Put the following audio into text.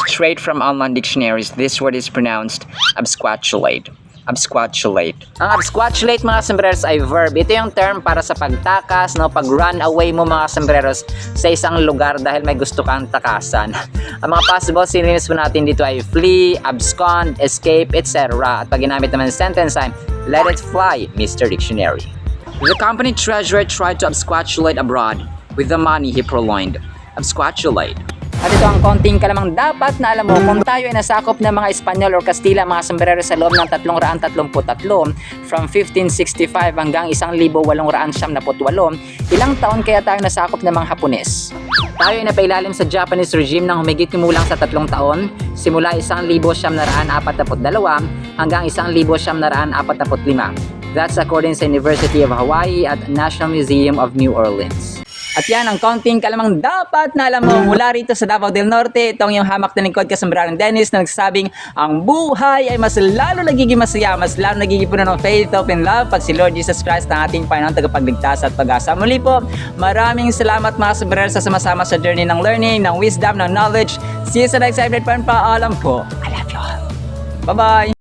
Straight from online dictionaries, this word is pronounced absquatulate. Absquatulate. Ang absquatulate mga sombreros ay verb. Ito yung term para sa pagtakas, no? Pag-run away mo mga sombreros sa isang lugar dahil may gusto kang takasan. Ang mga possible synonyms po natin dito ay flee, abscond, escape, etc. At pag ginamit naman sa sentence ay let it fly, Mr. Dictionary. The company treasurer tried to absquatulate abroad with the money he purloined. Absquatulate. At ito ang konting kalamang dapat na alam mo kung tayo ay nasakop ng mga Espanyol o Kastila mga sombrero sa loob ng 333 from 1565 hanggang 1878. Ilang taon kaya tayo nasakop ng mga Hapones? Tayo ay napailalim sa Japanese regime ng humigit kumulang sa 3 taon, simula 1942 hanggang 1945. That's according sa University of Hawaii at National Museum of New Orleans. At yan ang konting kalamang dapat na alam mo mula rito sa Davao del Norte. Itong yung hamak na lingkod kasombrerong Dennis na nagsasabing ang buhay ay mas lalo nagiging masaya, mas lalo nagiging puno ng faith, hope, and love pag si Lord Jesus Christ ang ating Panginoon tagapagligtas at pag-asa. Muli po, maraming salamat mga sombrero sa sumasama sa journey ng learning, ng wisdom, ng knowledge. See you sa next episode. Paalam po. I love you all. Bye-bye!